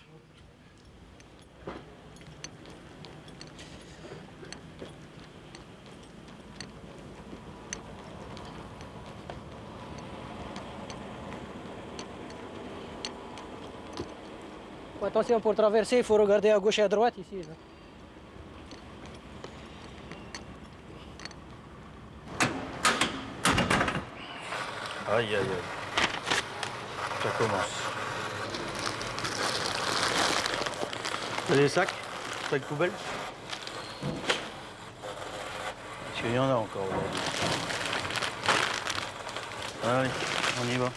Attention, pour traverser, il faut regarder à gauche et à droite ici. Là. Aïe, aïe, aïe. Ça commence. T'as des sacs? Sacs poubelle? Parce qu'il y en a encore aujourd'hui. Allez, on y va.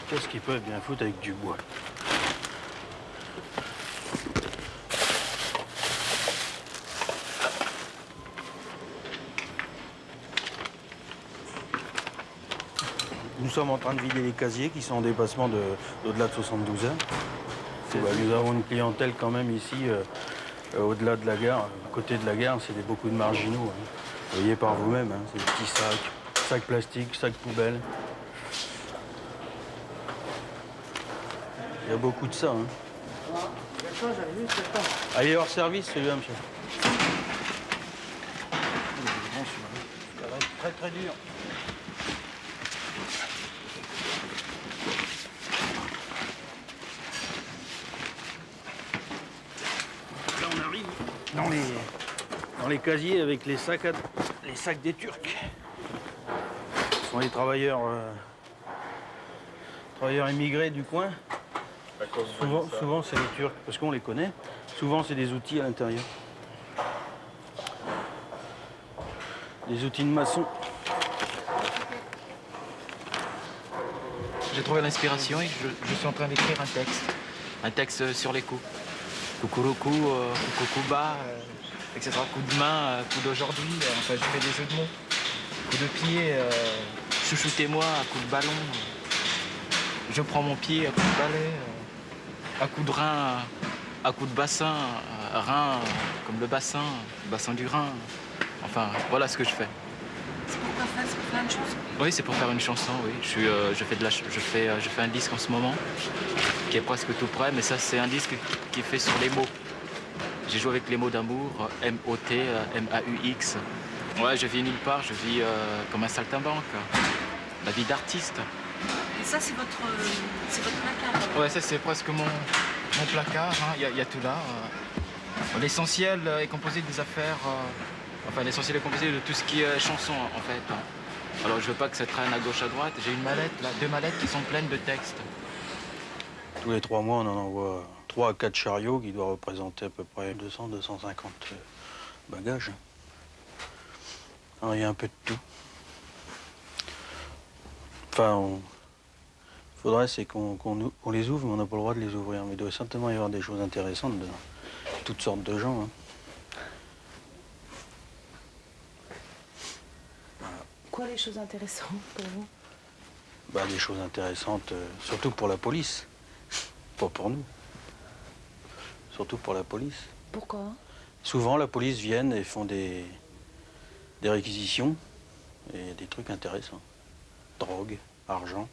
Qu'est-ce qu'ils peuvent bien foutre avec du bois? Nous sommes en train de vider les casiers qui sont en dépassement d'au-delà de 72 heures. Nous avons une clientèle quand même ici, au-delà de la gare, à côté de la gare, c'est beaucoup de marginaux. Hein. Vous voyez par vous-même, hein, c'est des petits sacs plastiques, sacs poubelles. Il y a beaucoup de ça. Hein. Allez hors service, celui-là, monsieur. Ça va être très très dur. dans les casiers avec les sacs des Turcs. Ce sont les travailleurs immigrés du coin. Souvent c'est les Turcs, parce qu'on les connaît. Souvent c'est des outils à l'intérieur. Des outils de maçon. J'ai trouvé l'inspiration et je suis en train d'écrire un texte sur les coups. Kukuruku, kukukuba, etc. Coup de main, coup d'aujourd'hui, enfin je fais des jeux de mots. Coup de pied, chouchoutez-moi, à coup de ballon. Je prends mon pied à coup de balai, à coup de rein, à coup de bassin, rein comme le bassin du Rhin. Enfin, voilà ce que je fais. C'est pourquoi faire une chanson? Oui, c'est pour faire une chanson, oui. Je fais un disque en ce moment, qui est presque tout prêt, mais ça, c'est un disque qui est fait sur les mots. J'ai joué avec les mots d'amour, M-O-T, M-A-U-X. Ouais, je vis nulle part, je vis comme un saltimbanque. La vie d'artiste. Et ça, c'est votre placard? Ouais, ça, c'est presque mon placard. Il y a tout là. L'essentiel est composé des affaires... Enfin, l'essentiel est composé de tout ce qui est chanson, en fait. Alors, je veux pas que ça traîne à gauche, à droite. J'ai une mallette, là, 2 mallettes qui sont pleines de textes. Tous les 3 mois, on en envoie 3 à 4 chariots qui doivent représenter à peu près 200-250 bagages. Alors, il y a un peu de tout. Enfin, il faudrait, c'est qu'on les ouvre, mais on n'a pas le droit de les ouvrir. Mais il doit certainement y avoir des choses intéressantes de toutes sortes de gens. Hein. Quoi les choses intéressantes pour vous? Bah, des choses intéressantes, surtout pour la police. Pas pour nous. Surtout pour la police. Pourquoi? Souvent, la police vient et font des réquisitions et des trucs intéressants. Drogue, argent.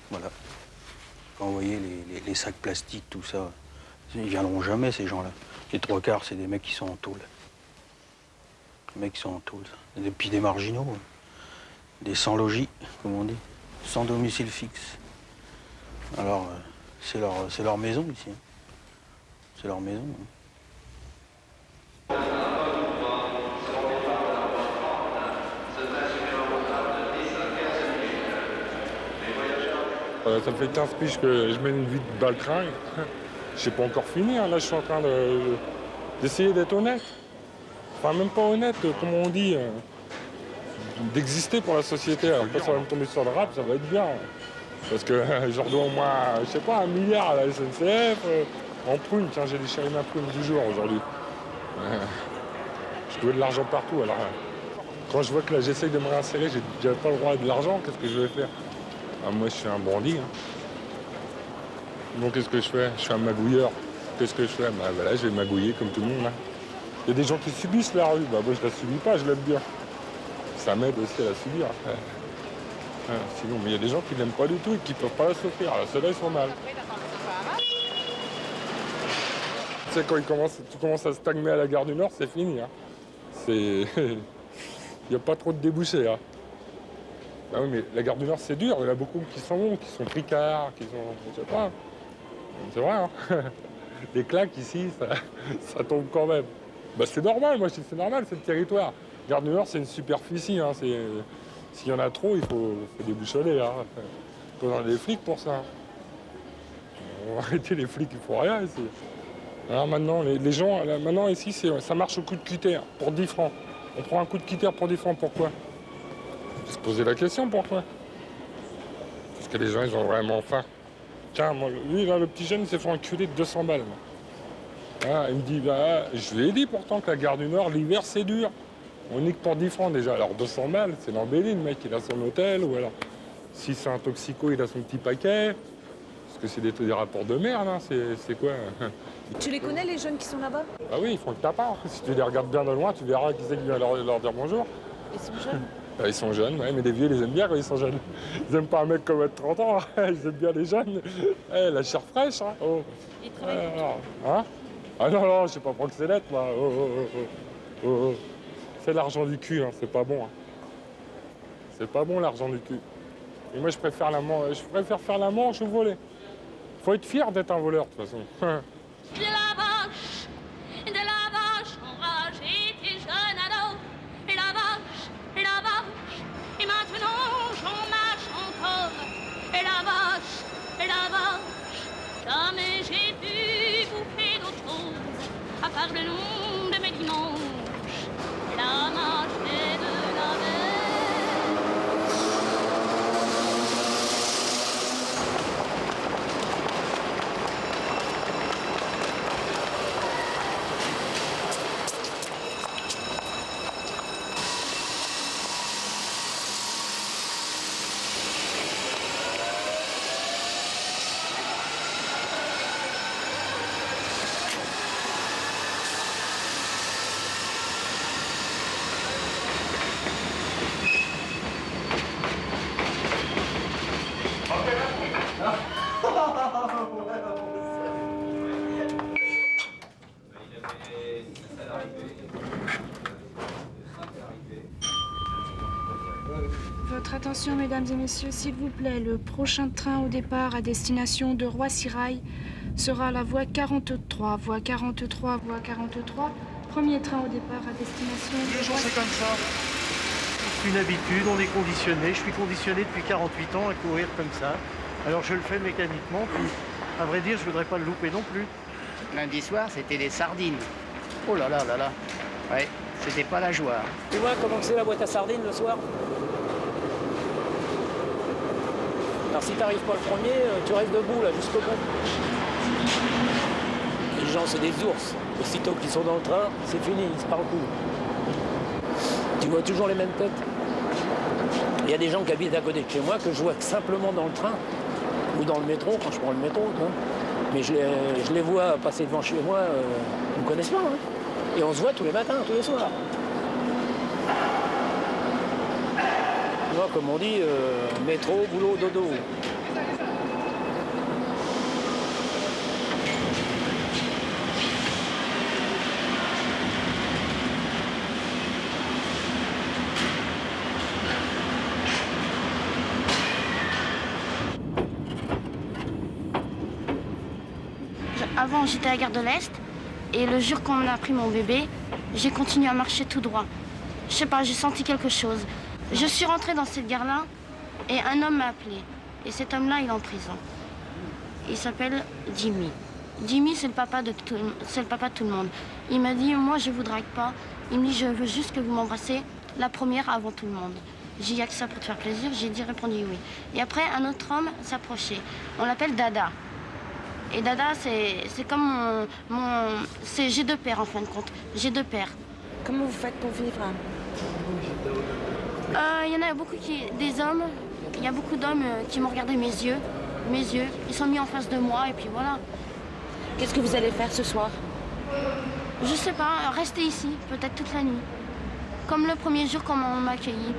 Voilà. Quand vous voyez les sacs plastiques, tout ça, ils viendront jamais, ces gens-là. Les 3/4, c'est des mecs qui sont en tôle. Les mecs qui sont en tôle. Et puis des marginaux, des sans-logis, comme on dit, sans domicile fixe. Alors, c'est leur maison ici. C'est leur maison. Ça fait 15 piges que je mène une vie de baltringue. Je n'ai pas encore fini, hein. Là je suis en train d'essayer d'être honnête. Enfin même pas honnête, comme on dit, d'exister pour la société. Après ça va me tomber sur le rap, ça va être bien. Parce que je redois au moins, je sais pas, 1 milliard à la SNCF. En prune, tiens j'ai déchiré ma prune du jour aujourd'hui. Je dois de l'argent partout. Alors quand je vois que là j'essaye de me réinsérer, j'ai déjà pas le droit de l'argent, qu'est-ce que je vais faire? Moi, je suis un bandit. Hein. Donc, qu'est-ce que je fais? Je suis un magouilleur. Qu'est-ce que je fais? Voilà, je vais magouiller comme tout le monde. Hein. Il y a des gens qui subissent la rue. Moi, je la subis pas, je l'aime bien. Ça m'aide aussi à la subir. Sinon, mais il y a des gens qui l'aiment pas du tout et qui peuvent pas la souffrir. Alors, ceux-là, ils sont mal. Tu sais, quand tu commences à stagner à la gare du Nord, c'est fini. Hein. Il n'y a pas trop de débouchés. Hein. Ah oui, mais la gare du Nord, c'est dur. Il y en a beaucoup qui sont tricards, qui sont... Je sais pas. C'est vrai, hein. Les claques ici, ça tombe quand même. Bah, c'est normal, moi je dis c'est normal, c'est le territoire. La gare du Nord, c'est une superficie. Hein. S'il y en a trop, il faut débouchonner. Hein. Il faut des flics pour ça. On va arrêter les flics, il faut rien ici. Alors maintenant, les gens, là, maintenant ici, ça marche au coup de cutter pour 10 francs. On prend un coup de cutter pour 10 francs, pourquoi? Se poser la question, pourquoi? Parce que les gens, ils ont vraiment faim. Tiens, moi, lui, là, le petit jeune, il s'est fait enculer de 200 balles. Ah, il me dit, bah, je lui ai dit pourtant que la gare du Nord, l'hiver, c'est dur. On nique pour 10 francs déjà. Alors 200 balles, c'est l'embellie, le mec, il a son hôtel, ou alors, si c'est un toxico, il a son petit paquet. Parce que c'est des rapports de merde, hein. C'est quoi? Tu les connais, les jeunes qui sont là-bas? Ah oui, ils font le tapin. Si tu les regardes bien de loin, tu verras qui c'est qui vient leur dire bonjour. Ils sont jeunes? Ils sont jeunes, ouais, mais les vieux, ils les aiment bien quand ils sont jeunes. Ils aiment pas un mec comme être 30 ans, ils aiment bien les jeunes. La chair fraîche, hein. Oh. Ils travaillent pour toi? Hein? Ah non, je sais pas proxénète, moi. Oh. C'est l'argent du cul, hein. C'est pas bon. Hein. C'est pas bon, l'argent du cul. Et moi, je préfère faire la manche au volet. Faut être fier d'être un voleur, de toute façon. J'ai la vache par le nom de mes dimanches, la marche est de la mer. Votre attention, mesdames et messieurs, s'il vous plaît. Le prochain train au départ à destination de Roissy-Rail sera la voie 43. Voie 43, voie 43. Premier train au départ à destination de Tous les jours, c'est comme ça. C'est une habitude, on est conditionné. Je suis conditionné depuis 48 ans à courir comme ça. Alors je le fais mécaniquement, puis à vrai dire, je voudrais pas le louper non plus. Lundi soir, c'était des sardines. Oh là là là là. Ouais, c'était pas la joie. Tu vois comment c'est la boîte à sardines le soir? Alors si t'arrives pas le premier, tu restes debout là jusqu'au bout. Les gens c'est des ours. Aussitôt qu'ils sont dans le train, c'est fini, ils se parlent plus. Tu vois toujours les mêmes têtes. Il y a des gens qui habitent à côté de chez moi que je vois simplement dans le train ou dans le métro, quand je prends le métro. Quoi. Mais je les vois passer devant chez moi, ils me connaissent pas. Hein. Et on se voit tous les matins, tous les soirs. Tu vois, comme on dit, métro, boulot, dodo. Avant, j'étais à la gare de l'Est, et le jour qu'on a pris mon bébé, j'ai continué à marcher tout droit. Je sais pas, j'ai senti quelque chose. Je suis rentrée dans cette gare-là, et un homme m'a appelé. Et cet homme-là, il est en prison. Il s'appelle Jimmy. Jimmy, c'est le papa de tout le monde. Il m'a dit, moi, je vous drague pas. Il me dit, je veux juste que vous m'embrassez la première avant tout le monde. J'ai dit, y a que ça pour te faire plaisir. J'ai répondu oui. Et après, un autre homme s'approchait. On l'appelle Dada. Et Dada, c'est comme j'ai deux pères en fin de compte. J'ai deux pères. Comment vous faites pour vivre? Il y en a beaucoup des hommes. Il y a beaucoup d'hommes qui m'ont regardé mes yeux. Ils sont mis en face de moi et puis voilà. Qu'est-ce que vous allez faire ce soir? Je sais pas, rester ici, peut-être toute la nuit. Comme le premier jour qu'on m'a accueilli.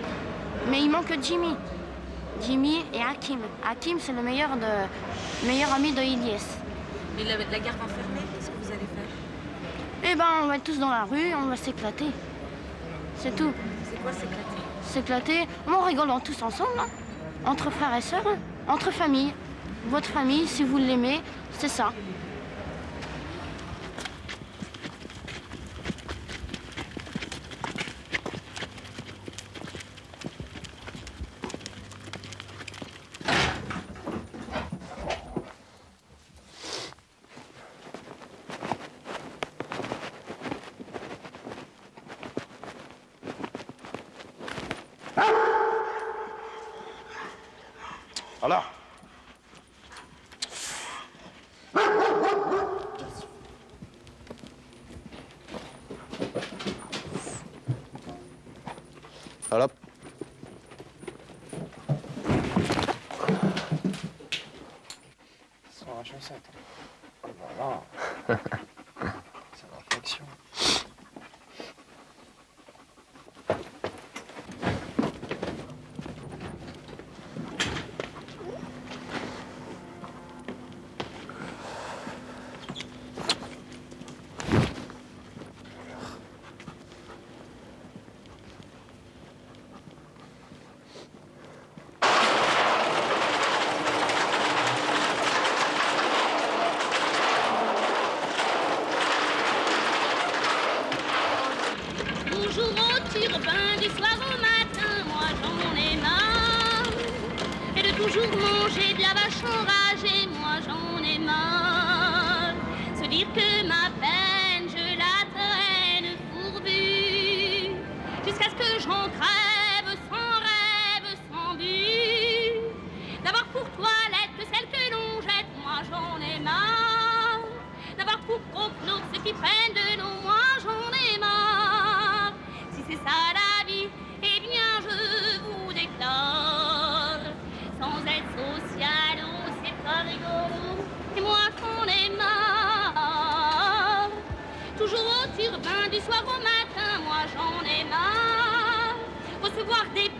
Mais il manque Jimmy. Jimmy et Hakim. Hakim, c'est le meilleur ami de Ilyes. Et la gare va fermer, qu'est-ce que vous allez faire? Eh ben, on va être tous dans la rue, on va s'éclater. C'est tout. C'est quoi s'éclater? S'éclater, on rigole tous ensemble, hein. Entre frères et sœurs, hein. Entre familles. Votre famille, si vous l'aimez, c'est ça. Alors. Voilà. Sur la chaussette. Voilà. C'est la réflexion. recevoir des